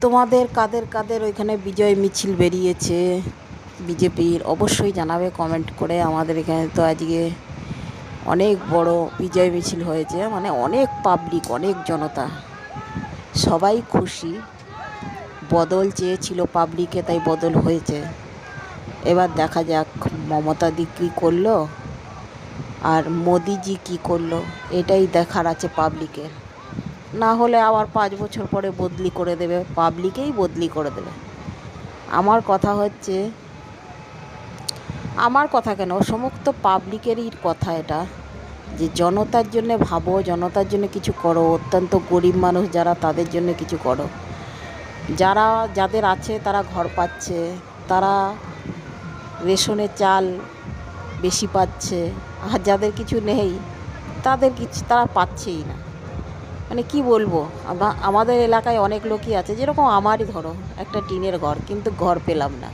তোমাদের কাদের কাদের ওইখানে বিজয় মিছিল বেরিয়েছে বিজেপির অবশ্যই জানাবে কমেন্ট করে। আমাদের এখানে তো আজকে অনেক বড় বিজয় মিছিল হয়েছে, মানে অনেক পাবলিক, অনেক জনতা, সবাই খুশি। বদল চেয়েছিল পাবলিকে, তাই বদল হয়েছে। এবার দেখা যাক মমতাদি কী করলো আর মোদিজি কী করলো, এটাই দেখার আছে পাবলিকের। না হলে আবার 5 বছর পরে বদলি করে দেবে, পাবলিকেই বদলি করে দেবে। আমার কথা কেন, সমস্ত পাবলিকেরই কথা এটা, যে জনতার জন্য ভাবো, জনতার জন্য কিছু করো। অত্যন্ত গরিব মানুষ যারা, তাদের জন্য কিছু করো। যাদের আছে তারা ঘর পাচ্ছে, তারা রেশনের চাল বেশি পাচ্ছে, আর যাদের কিছু নেই তারা পাচ্ছেই না। মানে কি বলবো, আমাদের এলাকায় অনেক লোকই আছে, যেরকম আমারই ধরো একটা টিনের ঘর, কিন্তু ঘর পেলাম না।